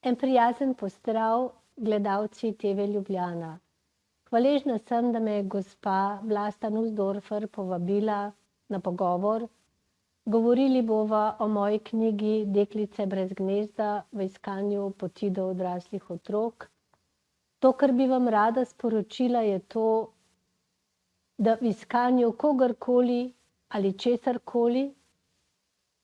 En prijazen pozdrav gledalci TV Ljubljana. Hvaležna sem, da me je gospa Vlasta Nussdorfer povabila na pogovor. Govorili bova o moji knjigi Deklice brez gnezda v iskanju poti do odraslih otrok. To, kar bi vam rada sporočila, je to, da v iskanju kogarkoli ali česarkoli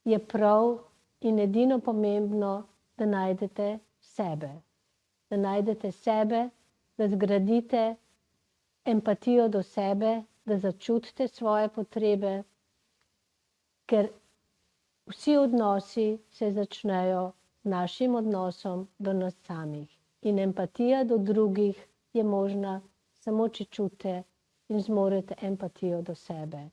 je prav in edino pomembno, da najdete sebe. Da najdete sebe, da zgradite empatijo do sebe, da začutite svoje potrebe, ker vsi odnosi se začnejo našim odnosom do nas samih. In empatija do drugih je možna samo, če čutite in zmorete empatijo do sebe.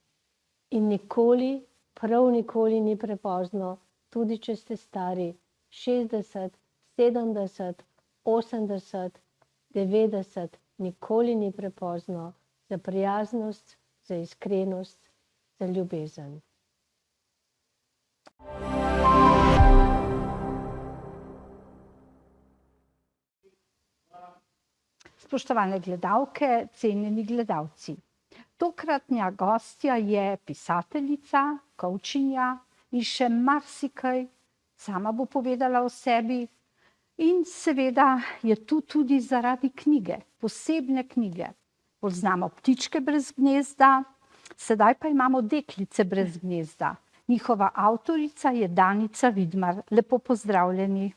In nikoli, prav nikoli ni prepozno, tudi če ste stari 60, 70, 80, 90, nikoli ni prepozno za prijaznost, za iskrenost, za ljubezen. Spoštovane gledalke, cenjeni gledalci. Tokratnja gostja je pisateljica, kovčinja in še marsikaj. Sama bo povedala o sebi. In seveda je tu tudi zaradi knjige, posebne knjige. Poznamo Ptičke brez gnezda, sedaj pa imamo Deklice brez gnezda. Njihova avtorica je Danica Vidmar. Lepo pozdravljeni.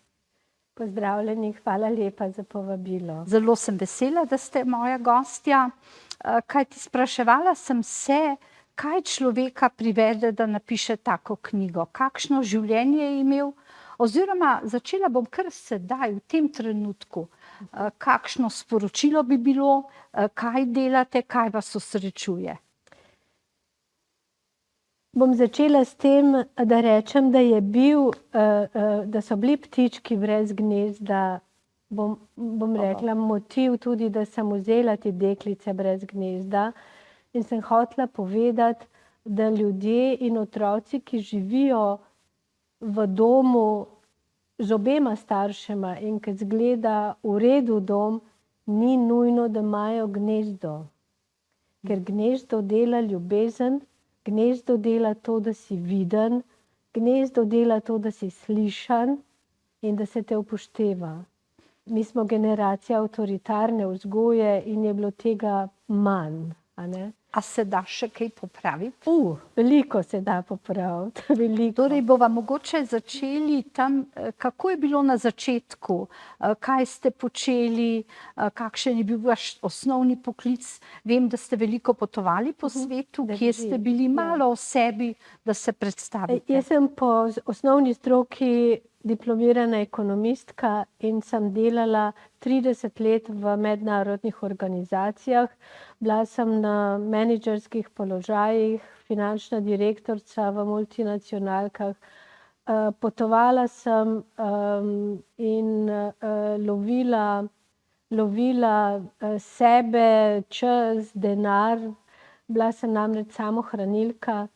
Pozdravljeni, hvala lepa za povabilo. Zelo sem vesela, da ste moja gostja. Kajti spraševala sem se, kaj človeka privede, da napiše tako knjigo, kakšno življenje je imel, oziroma začela bom kar sedaj, v tem trenutku, kakšno sporočilo bi bilo, kaj delate, kaj vas osrečuje. Bom začela s tem, da rečem, da so bili ptički brez gnezda, bom rekla, motiv tudi, da sem vzela te deklice brez gnezda in sem hotela povedati, da ljudje in otroci, ki živijo v domu z obema staršema in ki izgleda v redu dom, ni nujno, da imajo gnezdo. Ker gnezdo dela ljubezen, gnezdo dela to, da si viden, gnezdo dela to, da si slišan in da se te upošteva. Mi smo generacija avtoritarne vzgoje in je bilo tega manj, a ne? A se da še kaj popraviti? Veliko se da popraviti, veliko. Torej bova mogoče začeli tam, kako je bilo na začetku, kaj ste počeli, kakšen je bil vaš osnovni poklic. Vem, da ste veliko potovali po svetu, kje ste bili, malo o sebi, da se predstavite. Jaz sem po osnovni stroki diplomirana ekonomistka in sem delala 30 let v mednarodnih organizacijah. Bila sem na menedžerskih položajih, finančna direktorica v multinacionalkah. Potovala sem in lovila sebe, čas, denar. Bila sem namreč samohranilka,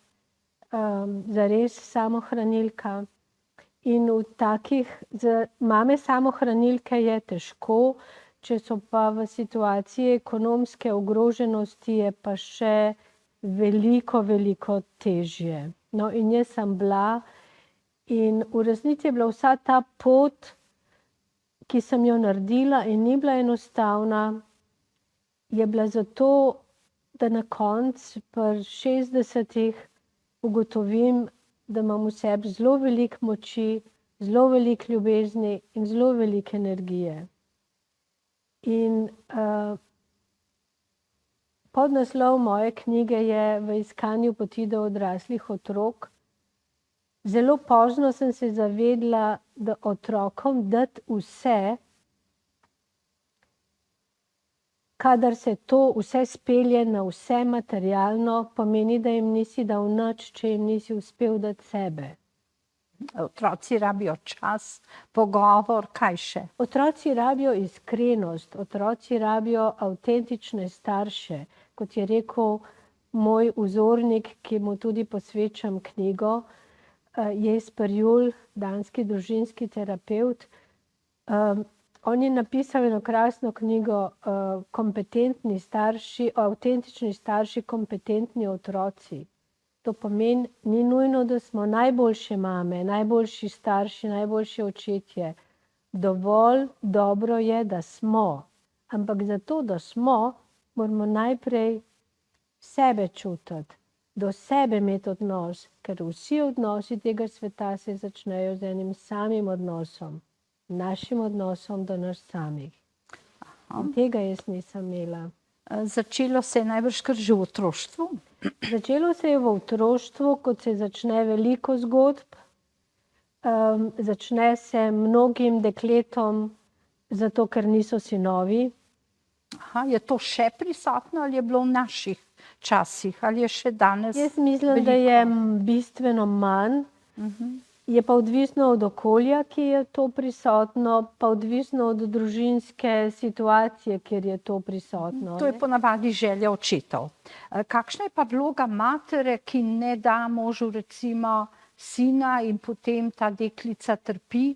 zares samohranilka. In v takih, za mame samohranilke je težko, če so pa v situaciji ekonomske ogroženosti, je pa še veliko, veliko težje. No, in jaz sem bila in v resnici je bila vsa ta pot, ki sem jo naredila in ni bila enostavna, je bila zato, da na koncu pri 60-ih ugotovim, da imam v sebi zelo veliko moči, zelo veliko ljubezni in zelo veliko energije. In podnaslov moje knjige je V iskanju poti do odraslih otrok. Zelo pozno sem se zavedla, da otrokom dati vse, kadar se to vse spelje na vse materialno, pomeni, da jim nisi dal nič, če jim nisi uspel dati sebe. Otroci rabijo čas, pogovor, kaj še? Otroci rabijo iskrenost, otroci rabijo avtentične starše. Kot je rekel moj vzornik, ki mu tudi posvečam knjigo, Jesper Juhl, danski družinski terapevt, On je napisal eno krasno knjigo Kompetentni starši, avtentični starši, kompetentni otroci. To pomeni, ni nujno, da smo najboljše mame, najboljši starši, najboljši očetje. Dovolj dobro je, da smo. Ampak zato, da smo, moramo najprej sebe čutiti, do sebe imeti odnos, ker vsi odnosi tega sveta se začnejo z enim samim odnosom. Našim odnosom do nas samih. In tega jaz nisem imela. Začelo se je najbrž kar že v otroštvu? Začelo se je v otroštvu, kot se začne veliko zgodb. Začne se mnogim dekletom, zato ker niso sinovi. Je to še prisotno ali je bilo v naših časih? Ali je še danes Jaz mislim, veliko? da je bistveno manj. Je pa odvisno od okolja, ki je to prisotno, pa odvisno od družinske situacije, kjer je to prisotno. To je ponavadi želja očetov. Kakšna je pa vloga matere, ki ne da možu recimo sina in potem ta deklica trpi,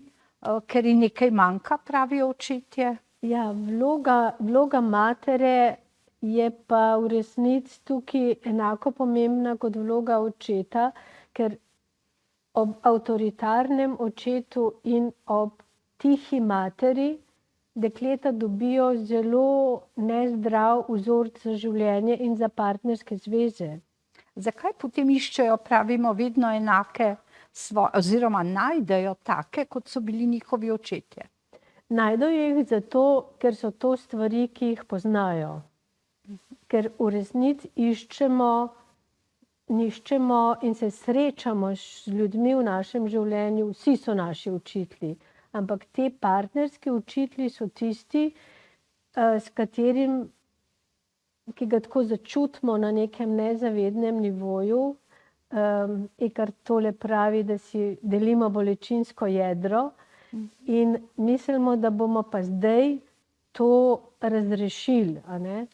ker ji nekaj manjka, pravijo očetje? Ja, vloga matere je pa v resnici tukaj enako pomembna kot vloga očeta, ker ob avtoritarnem očetu in ob tihi materi dekleta dobijo zelo nezdrav vzorec za življenje in za partnerske zveze. Zakaj potem iščejo, pravimo, vedno enake oziroma najdejo take, kot so bili njihovi očetje? Najdejo jih zato, ker so to stvari, ki jih poznajo. Ker v resnici iščemo in se srečamo z ljudmi v našem življenju, vsi so naši učitelji, ampak te partnerski učitelji so tisti, s katerim, ki ga tako začutimo na nekem nezavednem nivoju, kar tole pravi, da si delimo bolečinsko jedro in mislimo, da bomo pa zdaj to razrešili.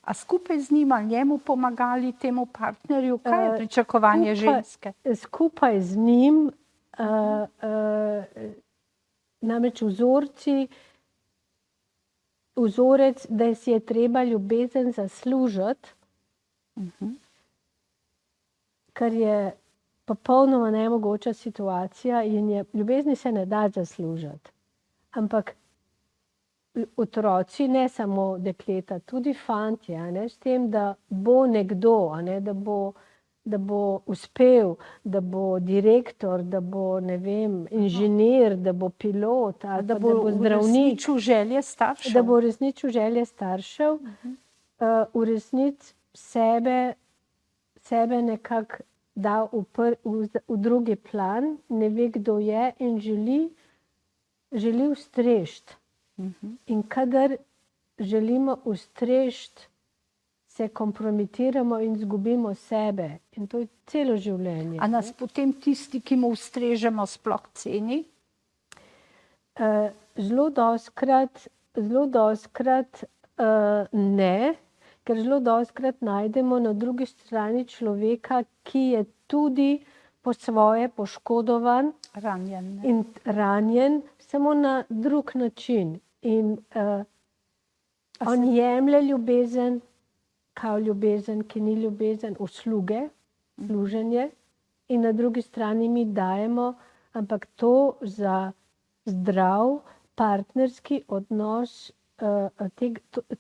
A skupaj z njim ali njemu pomagali temu partnerju? Kaj je pričakovanje ženske? Skupaj z njim, namreč vzorec, da si je treba ljubezen zaslužiti, kar je popolnoma nemogoča situacija in ljubezni se ne da zaslužiti. Ampak otroci, ne samo dekleta, tudi fantje, s tem, da bo nekdo, da bo uspel, da bo direktor, da bo, ne vem, inženir, da bo pilot, ali da bo zdravnik. Uresničil želje staršev. Da bo uresničil želje staršev, v resnici sebe nekako da v drugi plan, ne ve, kdo je in želi ustrežiti. In kadar želimo ustrežiti, se kompromitiramo in izgubimo sebe. In to je celo življenje. A nas potem tisti, ki mu ustrežemo, sploh ceni? Zelo dostikrat ne, ker zelo dostikrat najdemo na drugi strani človeka, ki je tudi po svoje poškodovan in ranjen, samo na drug način. In on jemlje ljubezen, kao ljubezen, ki ni ljubezen, usluge, služenje, in na drugi strani mi dajemo, ampak to za zdrav partnerski odnos,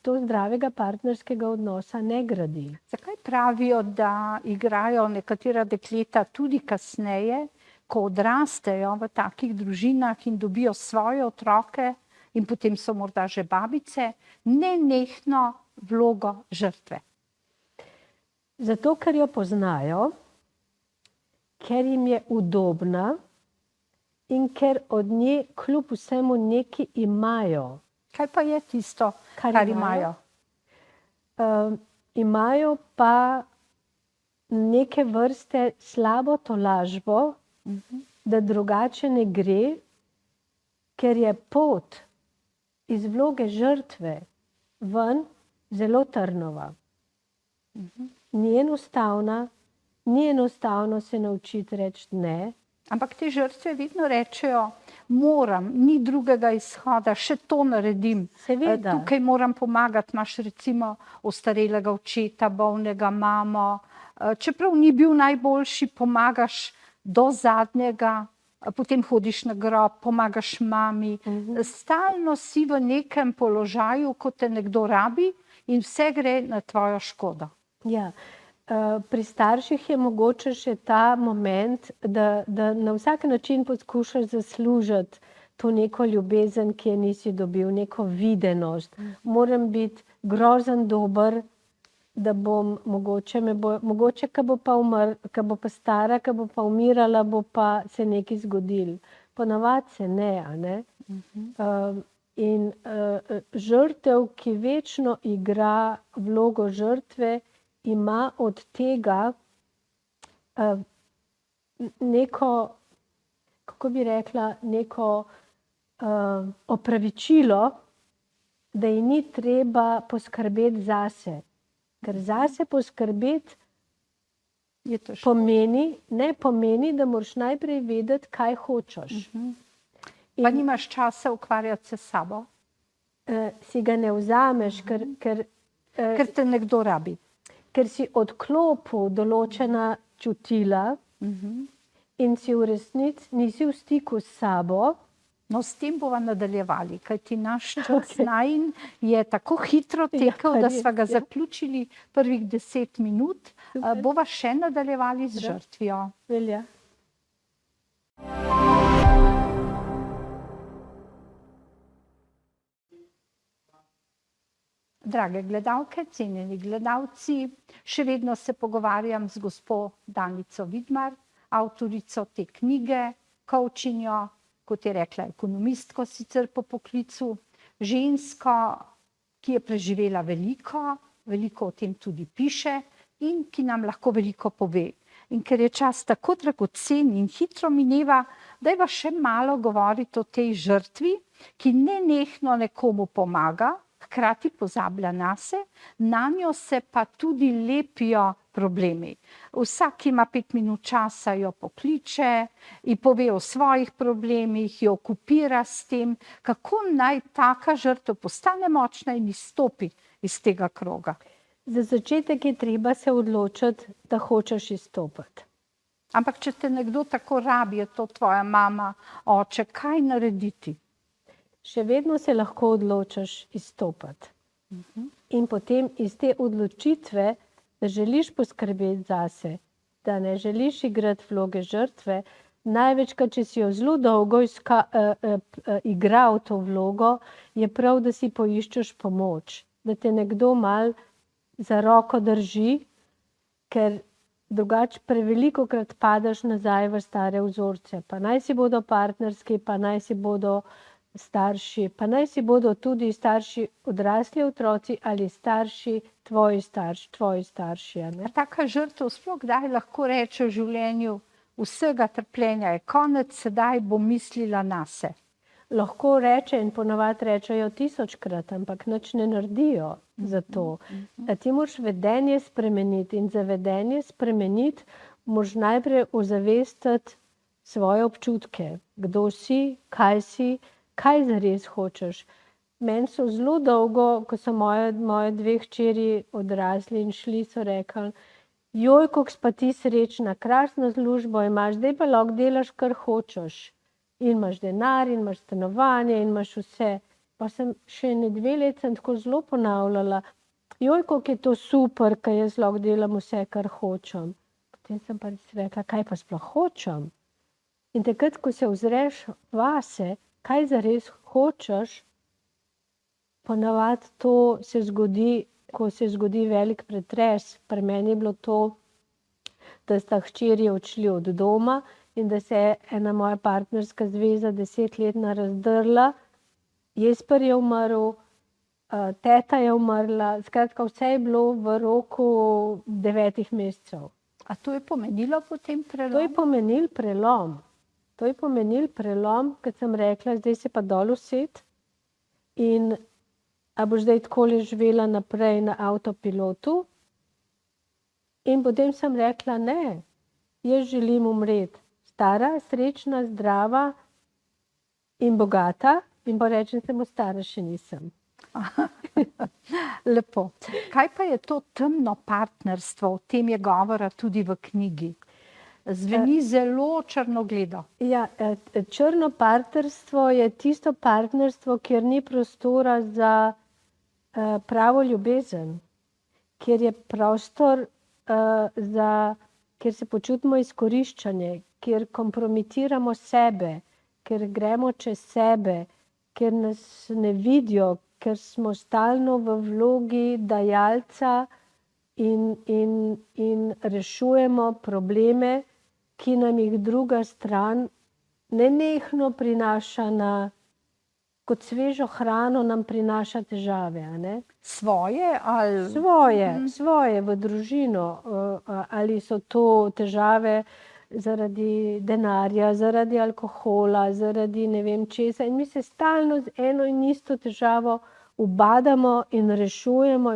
to zdravega partnerskega odnosa ne gradi. Zakaj pravijo, da igrajo nekatera dekleta tudi kasneje, ko odrastejo v takih družinah in dobijo svoje otroke in potem so morda že babice, nenehno vlogo žrtve? Zato, ker jo poznajo, ker jim je udobna in ker od nje kljub vsemu nekaj imajo. Kaj pa je tisto, kar imajo? Imajo pa neke vrste slabo tolažbo, da drugače ne gre, ker je pot iz vloge žrtve ven zelo trnova. Ni enostavno se naučiti reči ne. Ampak te žrtve vedno rečejo, moram, ni drugega izhoda, še to naredim. Seveda. Tukaj moram pomagati, imaš recimo ostarelega očeta, bolnega mamo, čeprav ni bil najboljši, pomagaš do zadnjega, potem hodiš na grob, pomagaš mami. Stalno si v nekem položaju, ko te nekdo rabi in vse gre na tvojo škodo. Ja. Pri starših je mogoče še ta moment, da na vsak način poskušaš zaslužiti to neko ljubezen, ki je nisi dobil, neko videnost. Moram biti grozen dober, da bom mogoče, ko bo pa stara, ko bo pa umirala, bo pa se nekaj zgodilo. Ponavadi se ne, a ne? In žrtev, ki večno igra vlogo žrtve, ima od tega neko, kako bi rekla, neko opravičilo, da ji ni treba poskrbeti zase. Ker zase poskrbeti pomeni, da moraš najprej vedeti, kaj hočeš. Pa nimaš časa ukvarjati se s sabo? Si ga ne vzameš, ker te nekdo rabi. Ker si odklopil določena čutila in si v resnici nisi v stiku s sabo. No, s tem bova nadaljevali, kajti naš čas najin je tako hitro tekel, da sva ga zaključili prvih 10 minut. Bova še nadaljevali z žrtvijo. Velja. Drage gledalke, cenjeni gledalci, še vedno se pogovarjam z gospo Danico Vidmar, avtorico te knjige, coachinjo, kot je rekla, ekonomistko sicer po poklicu, žensko, ki je preživela veliko, veliko o tem tudi piše in ki nam lahko veliko pove. In ker je čas tako dragocen in hitro mineva, dajva še malo govoriti o tej žrtvi, ki nenehno nekomu pomaga, hkrati pozablja nase, nanjo se pa tudi lepijo problemi. Vsak ima 5 minut časa, jo pokliče in pove o svojih problemih, jo okupira s tem, kako naj taka žrtev postane močna in izstopi iz tega kroga. Za začetek je treba se odločiti, da hočeš izstopiti. Ampak če te nekdo tako rabi, je to tvoja mama, oče, kaj narediti? Še vedno se lahko odločiš izstopiti. In potem iz te odločitve, da želiš poskrbeti zase, da ne želiš igrati vloge žrtve, največkrat, če si jo zelo dolgo igral to vlogo, je prav, da si poiščeš pomoč. Da te nekdo malo za roko drži, ker drugače prevelikokrat padaš nazaj v stare vzorce. Pa naj si bodo partnerski, pa naj si bodo starši, pa naj si bodo tudi starši odrasli otroci ali starši, tvoji starši. Taka žrtev sploh kdaj lahko reče v življenju, vsega trpljenja je konec, sedaj bom mislila nase. Lahko reče in ponavadi rečejo 1000-krat, ampak nič ne naredijo za to. Ti moraš vedenje spremeniti in za vedenje spremeniti moraš najprej ozavestiti svoje občutke. Kdo si, kaj zares hočeš. Meni so zelo dolgo, ko so moje 2 hčeri odrasli in šli, so rekli, joj, koliko si pa ti srečna, krasno službo imaš, zdaj pa lahko delaš, kar hočeš. In imaš denar, in imaš stanovanje, in imaš vse. Pa sem še 2 leti tako zelo ponavljala, joj, koliko je to super, ker jaz lahko delam vse, kar hočem. Potem sem pa rekla, kaj pa sploh hočem? In takrat, ko se ozreš vase, kaj zares hočeš, ponavadi to se zgodi, ko se zgodi velik pretres. Pri meni je bilo to, da sta hčerje odšli od doma in da se je ena moja partnerska zveza 10-letna razdrla. Jesper je umrl, teta je umrla, skratka vse je bilo v roku 9 mesecev. A to je pomenilo potem prelom? To je pomenil prelom. To je pomenil prelom, kad sem rekla, zdaj se pa dol used in a boš zdaj takole živela naprej na avtopilotu. In potem sem rekla, ne, jaz želim umreti. Stara, srečna, zdrava, in bogata, in pa rečem, se mu stara še nisem. Lepo. Kaj pa je to temno partnerstvo? O tem je govora tudi v knjigi. Zveni zelo črnogledo. Ja, črno partnerstvo je tisto partnerstvo, kjer ni prostora za pravo ljubezen, kjer je prostor kjer se počutimo izkoriščane, kjer kompromitiramo sebe, kjer gremo čez sebe, kjer nas ne vidijo, ker smo stalno v vlogi dajalca in rešujemo probleme, ki nam jih druga stran nenehno prinaša kot svežo hrano nam prinaša težave. A ne? Svoje ali? Svoje v družino. Ali so to težave zaradi denarja, zaradi alkohola, zaradi ne vem česa. In mi se stalno z eno in isto težavo ubadamo in rešujemo.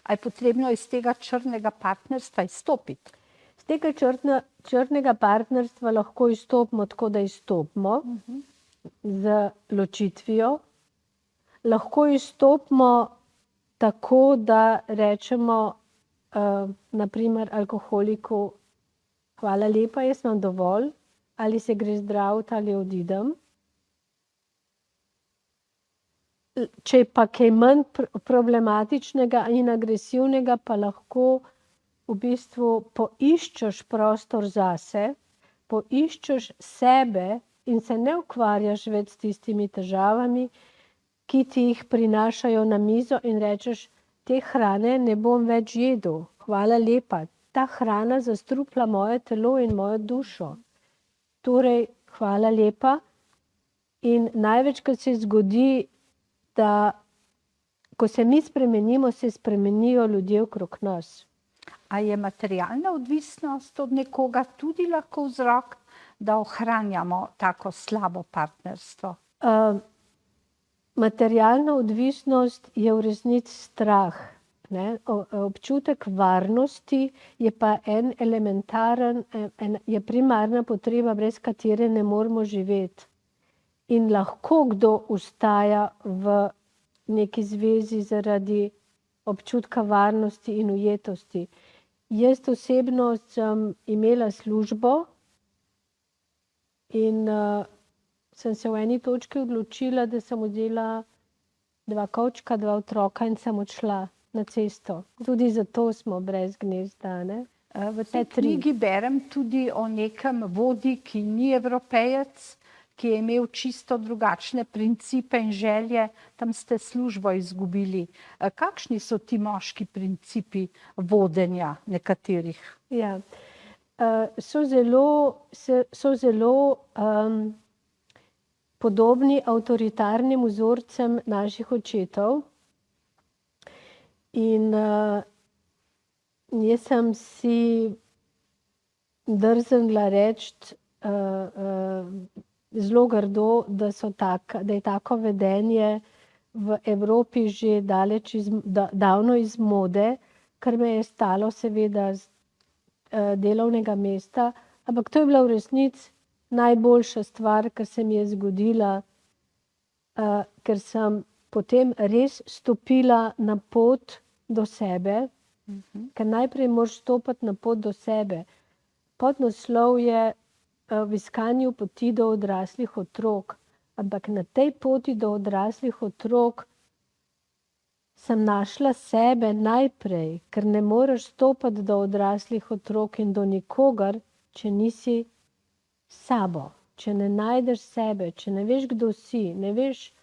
A je potrebno iz tega črnega partnerstva izstopiti? Z tega črnega partnerstva lahko izstopimo tako, da izstopimo z ločitvijo. Lahko izstopimo tako, da rečemo na primer alkoholiku: hvala lepa, jaz imam dovolj, ali se gre zdraviti ali odidem. Če je pa kaj manj problematičnega in agresivnega, pa lahko v bistvu poiščeš prostor zase, poiščeš sebe in se ne ukvarjaš več s tistimi težavami, ki ti jih prinašajo na mizo, in rečeš: te hrane ne bom več jedel, hvala lepa. Ta hrana zastrupla moje telo in mojo dušo. Torej, hvala lepa. In največkrat se zgodi, da ko se mi spremenimo, se spremenijo ljudje okrog nas. A je materialna odvisnost od nekoga tudi lahko vzrok, da ohranjamo tako slabo partnerstvo? Materialna odvisnost je v resnici strah. Ne? Občutek varnosti je pa je primarna potreba, brez katere ne moremo živeti. In lahko kdo ostaja v neki zvezi zaradi občutka varnosti in ujetosti. Jaz osebno sem imela službo in sem se v eni točki odločila, da sem vzela 2 kovčka, 2 otroka in sem odšla na cesto. Tudi zato smo brez gnezda. Ne? V tej knjigi berem tudi o nekem vodji, ki ni Evropejec, ki je imel čisto drugačne principe in želje. Tam ste službo izgubili. Kakšni so ti moški principi vodenja nekaterih? Ja. So zelo podobni avtoritarnim vzorcem naših očetov. In jaz sem si drznila reči zelo grdo, da je tako vedenje v Evropi že davno iz mode, kar me je stalo seveda z delovnega mesta, ampak to je bila v resnici najboljša stvar, kar se mi je zgodila, ker sem potem res stopila na pot do sebe, ker najprej moraš stopiti na pot do sebe. Podnaslov je v iskanju poti do odraslih otrok, ampak na tej poti do odraslih otrok sem našla sebe najprej, ker ne moreš stopiti do odraslih otrok in do nikogar, če nisi sabo, če ne najdeš sebe, če ne veš, kdo si, ne veš,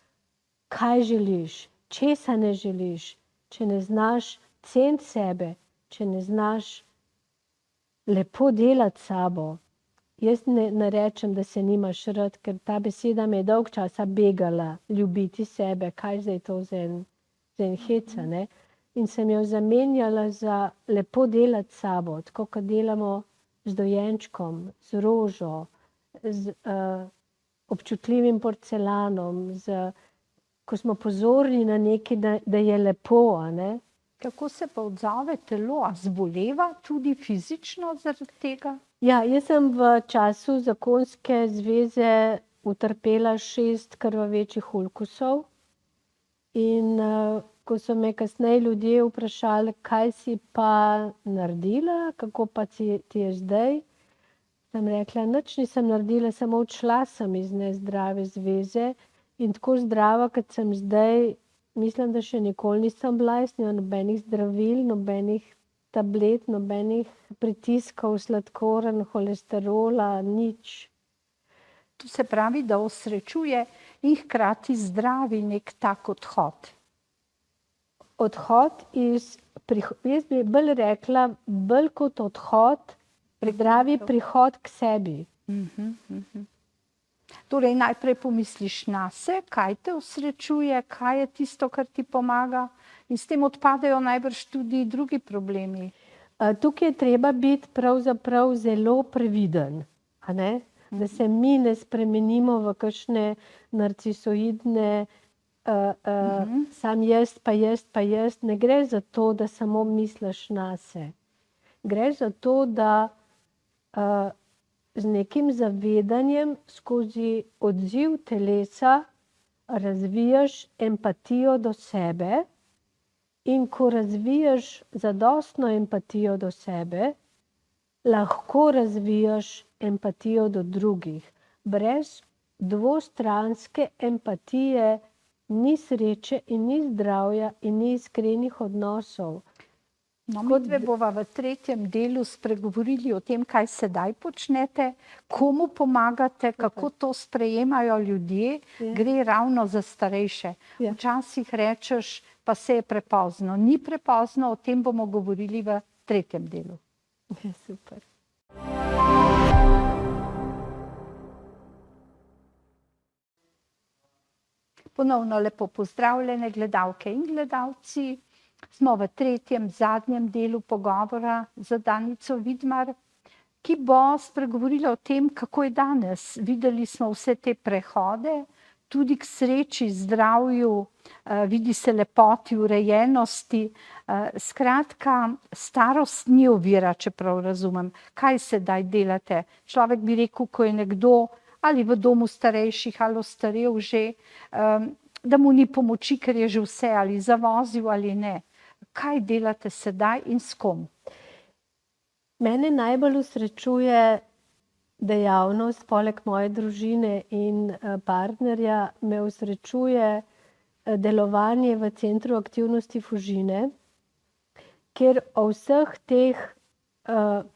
kaj želiš, česa ne želiš, če ne znaš ceniti sebe, če ne znaš lepo delati sabo. Jaz ne rečem, da se nimaš rad, ker ta beseda me je dolgo časa begala, ljubiti sebe, kaj zdaj to za en heca, ne? In sem jo zamenjala za lepo delati sabo, tako kot delamo z dojenčkom, z rožo, z občutljivim porcelanom, ko smo pozorni na nekaj, da je lepo, a ne? Kako se pa odzove telo? A zboleva tudi fizično zaradi tega? Ja, jaz sem v času zakonske zveze utrpela 6 krvavečih ulkusov in ko so me kasneje ljudje vprašali, kaj si pa naredila, kako pa ti je zdaj, sem rekla, nič nisem naredila, samo odšla sem iz nezdrave zveze in tako zdrava, kot sem zdaj, mislim, da še nikoli nisem bila, jaz nimam nobenih zdravil, nobenih tablet, nobenih pritiskov, sladkorn, holesterola, nič. To se pravi, da osrečuje in hkrati zdravi nek tak odhod. Odhod jaz bi bolj rekla, bolj kot odhod, zdravi prihod k sebi. Torej, najprej pomisliš nase, kaj te osrečuje, kaj je tisto, kar ti pomaga, in s tem odpadejo najbrž tudi drugi problemi. Tukaj je treba biti pravzaprav zelo previden, a ne? Da se mi ne spremenimo v kakšne narcisoidne, sam jaz, pa jaz, pa jaz. Ne gre za to, da samo misliš nase. Gre za to, da z nekim zavedanjem skozi odziv telesa razvijaš empatijo do sebe in ko razvijaš zadostno empatijo do sebe, lahko razvijaš empatijo do drugih. Brez dvostranske empatije ni sreče in ni zdravja in ni iskrenih odnosov. No, midve bova v tretjem delu spregovorili o tem, kaj sedaj počnete, komu pomagate, kako to sprejemajo ljudje, gre ravno za starejše. Včasih rečeš, pa se je prepozno. Ni prepozno, o tem bomo govorili v tretjem delu. Super. Ponovno lepo pozdravljene gledalke in gledalci. Smo v tretjem, zadnjem delu pogovora z Danico Vidmar, ki bo spregovorila o tem, kako je danes. Videli smo vse te prehode, tudi k sreči, zdravju, vidi se lepoti, urejenosti. Skratka, starost ni ovira, če prav razumem. Kaj sedaj delate? Človek bi rekel, ko je nekdo ali v domu starejših ali ostarel že, da mu ni pomoči, ker je že vse ali zavozil ali ne. Kaj delate sedaj in s kom? Mene najbolj osrečuje dejavnost, poleg moje družine in partnerja, me osrečuje delovanje v Centru aktivnosti Fužine, kjer o vseh teh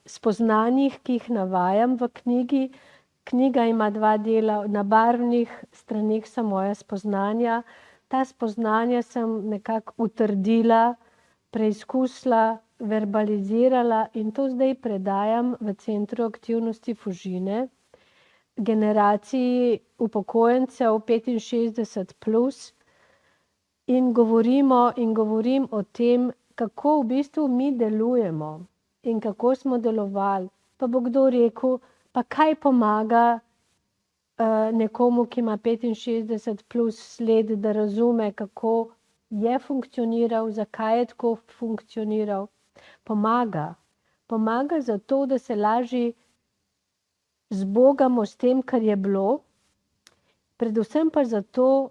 spoznanjih, ki jih navajam v knjigi, knjiga ima 2 dela, na barvnih straneh so moja spoznanja, ta spoznanja sem nekako utrdila, preizkusila, verbalizirala in to zdaj predajam v Centru aktivnosti Fužine, generaciji upokojencev 65+, in govorim o tem, kako v bistvu mi delujemo in kako smo delovali. Pa bo kdo rekel, pa kaj pomaga nekomu, ki ima 65+ let, da razume, kako je funkcioniral, zakaj je tako funkcioniral. Pomaga. Pomaga zato, da se lažje zbogamo s tem, kar je bilo, predvsem pa zato,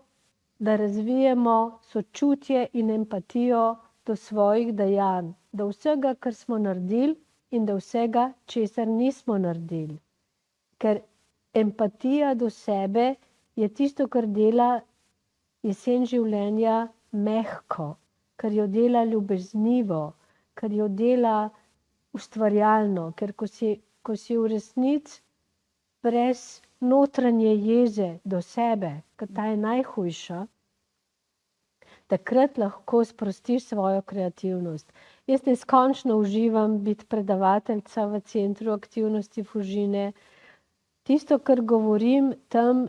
da razvijemo sočutje in empatijo do svojih dejanj, do vsega, kar smo naredili in do vsega, česar nismo naredili. Ker empatija do sebe je tisto, kar dela jesen življenja mehko, kar jo dela ljubeznivo, kar jo dela ustvarjalno, ker ko si v resnici brez notranje jeze do sebe, ker ta je najhujša, takrat lahko sprostiš svojo kreativnost. Jaz neskončno uživam biti predavateljica v Centru aktivnosti Fužine. Tisto, kar govorim tam,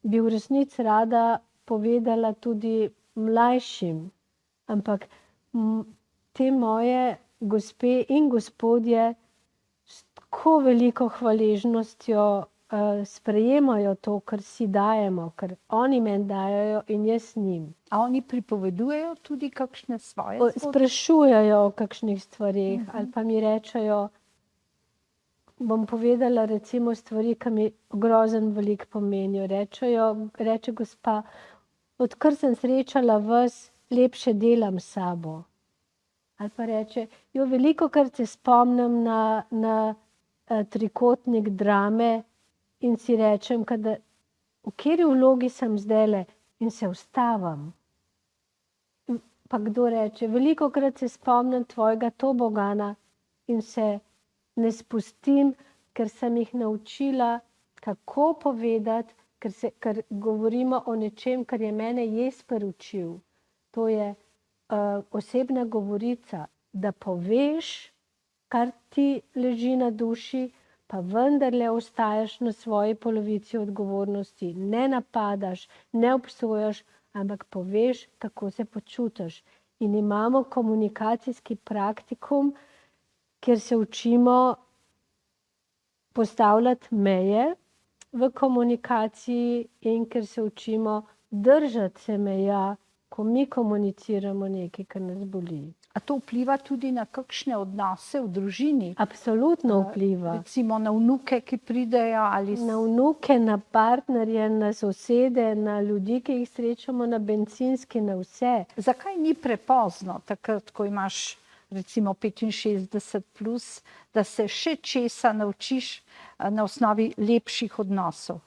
bi v resnici rada povedala tudi mlajšim, ampak te moje gospe in gospodje s tako veliko hvaležnostjo sprejemajo to, kar si dajemo, ker oni meni dajajo in jaz njim. A oni pripovedujejo tudi kakšne svoje zgodbe? Sprašujejo o kakšnih stvareh ali pa mi rečejo, bom povedala recimo stvari, ki mi grozen veliko pomenijo. Reče gospa, odkar sem srečala vas, lepše delam s sabo. Ali pa reče, velikokrat se spomnim na trikotnik drame in si rečem, v kateri vlogi sem zdajle, in se ustavim. Pa kdo reče, velikokrat se spomnim tvojega tobogana in se ne spustim, ker sem jih naučila, kako povedati, ker govorimo o nečem, kar je mene Jesper učil. To je osebna govorica, da poveš, kar ti leži na duši, pa vendarle ostajaš na svoji polovici odgovornosti. Ne napadaš, ne obsojaš, ampak poveš, kako se počutiš. In imamo komunikacijski praktikum, kjer se učimo postavljati meje v komunikaciji in kjer se učimo držati se meja, ko mi komuniciramo nekaj, kar nas boli. A to vpliva tudi na kakšne odnose v družini? Absolutno vpliva. Recimo na vnuke, ki pridejo ali... Na vnuke, na partnerje, na sosede, na ljudi, ki jih srečamo na bencinski, na vse. Zakaj ni prepozno, takrat, ko imaš recimo 65 plus, da se še česa naučiš na osnovi lepših odnosov?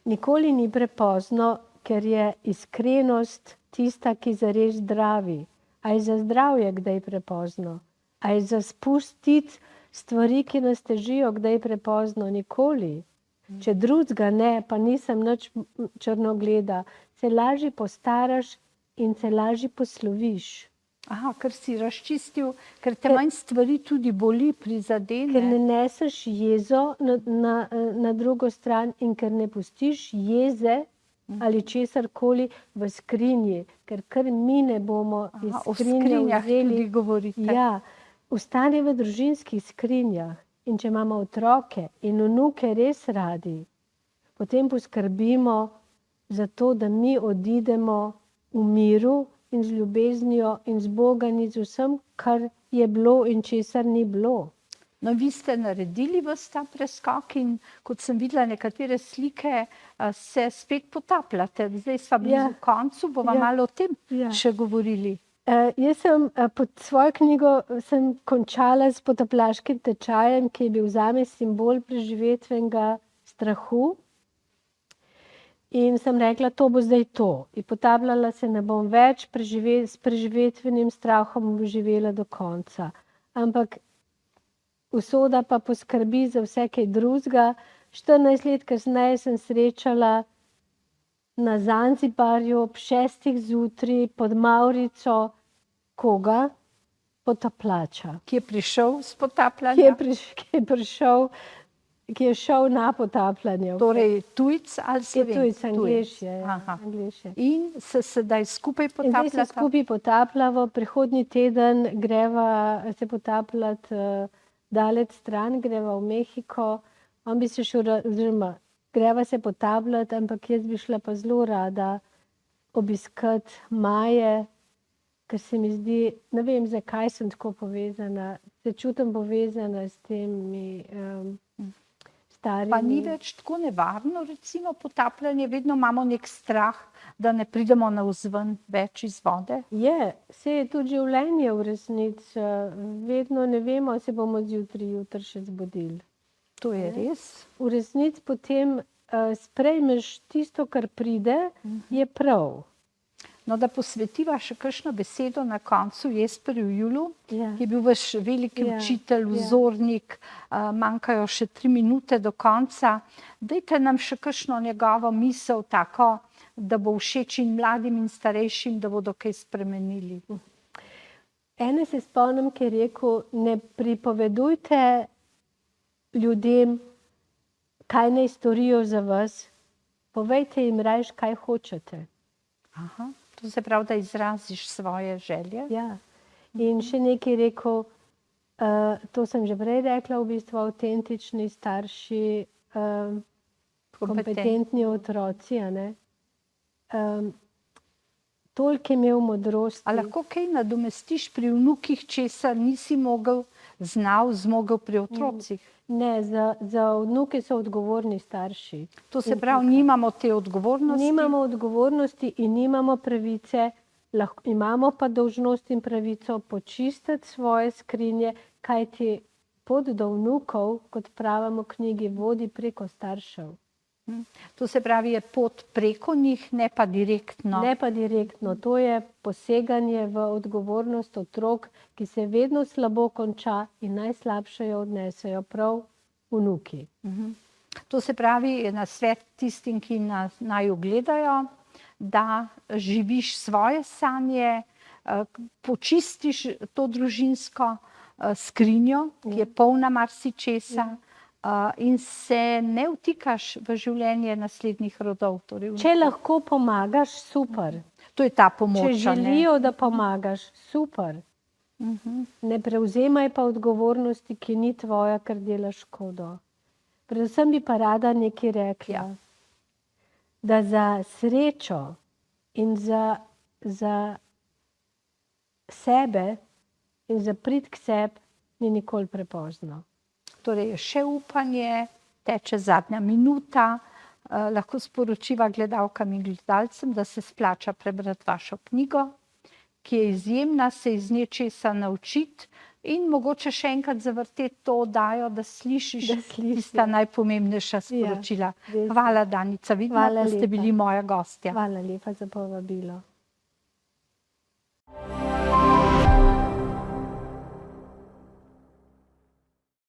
Nikoli ni prepozno, ker je iskrenost tista, ki zares zdravi. A je za zdravje kdaj prepozno? A je za spustiti stvari, ki nas težijo, kdaj prepozno? Nikoli. Če drugega ne, pa nisem nič črnogleda, se lažje postaraš in se lažje posloviš. Aha, ker si razčistil, ker te manj stvari tudi boli, prizadene. Ker ne neseš jezo na drugo stran in ker ne pustiš jeze ali česarkoli v skrinji, ker kar mi ne bomo iz skrinje vzeli. O skrinjah tudi govorite. Ja, ostane v družinskih skrinjah. In če imamo otroke in vnuke res radi, potem poskrbimo za to, da mi odidemo v miru in z ljubeznijo in z Bogom in z vsem, kar je bilo in česar ni bilo. No, vi ste naredili ves ta preskok in kot sem videla nekatere slike, se spet potapljate. Zdaj sva blizu koncu, bova malo o tem še govorili. Jaz sem pod svojo knjigo sem končala s potapljaškim tečajem, ki je bil zame simbol preživetvenega strahu. In sem rekla, to bo zdaj to. In potapljala se ne bom več, s preživetvenim strahom bom živela do konca. Ampak usoda pa poskrbi za vse kaj drugega. 14 let kasneje sem srečala na Zanzibarju ob 6 zjutraj pod Maurico koga? Potapljača. Ki je prišel s potapljanja? Ki je šel na potapljanje. Torej tujc ali Slovenc? Je tujc, Anglež je. In se sedaj skupaj potapljata? In zdaj se skupaj potapljamo. Prihodnji teden greva se potapljati daleč stran, greva v Mehiko. On bi se šel, oziroma greva se potapljati, ampak jaz bi šla pa zelo rada obiskati Maje, ker se mi zdi, ne vem, zakaj sem tako povezana. Se čutim povezana s temi starimi. Pa ni več tako nevarno, recimo, potapljanje? Vedno imamo nek strah, da ne pridemo navzven več iz vode? Je, se je tudi življenje v resnici. Vedno ne vemo, se bomo jutri še zbudili. To je res. V resnici potem sprejmeš tisto, kar pride, je prav. No, da posvetiva še kakšno besedo na koncu Jesperju Julu, ki je bil vaš veliki učitelj, vzornik, manjkajo še 3 minute do konca. Dajte nam še kakšno njegovo misel, tako, da bo všeč in mladim in starejšim, da bodo kaj spremenili. Ene se spomnim, ki je rekel, ne pripovedujte ljudem, kaj naj storijo za vas, povejte jim rajš, kaj hočete. Aha. To se pravi, da izraziš svoje želje? Ja. In še nekaj rekel, to sem že prej rekla, v bistvu avtentični starši, kompetentni otroci. Toliko je imel modrosti. A lahko kaj nadomestiš pri vnukih, česar nisi mogel znal, zmogel pri otrocih. Ne, za vnuke so odgovorni starši. To se pravi, nimamo te odgovornosti. Nimamo odgovornosti in nimamo pravice, imamo pa dolžnost in pravico počistiti svoje skrinje, kajti pot do vnukov, kot pravimo v knjigi, vodi preko staršev. To se pravi, je pot preko njih, ne pa direktno. Ne pa direktno. To je poseganje v odgovornost otrok, ki se vedno slabo konča in najslabše jo odnesejo prav vnuki. To se pravi, nasvet tistim, ki nas naju gledajo, da živiš svoje sanje, počistiš to družinsko skrinjo, ki je polna marsičesa, in se ne vtikaš v življenje naslednjih rodov. Torej, Če lahko pomagaš, super. to je ta pomoč. Če želijo, da pomagaš, super. Ne prevzemaj pa odgovornosti, ki ni tvoja, ker delaš škodo. Predvsem bi pa rada nekaj rekla, da za srečo in za sebe in za prid k sebi ni nikoli prepozno. Torej je še upanje, teče zadnja minuta, lahko sporočiva gledalkam in gledalcem, da se splača prebrati vašo knjigo, ki je izjemna, se iz nečesa naučiti in mogoče še enkrat zavrteti to oddajo, da slišiš tista najpomembnejša sporočila. Hvala, Danica Vidmar, da ste bili moja gostja. Hvala lepa za povabilo.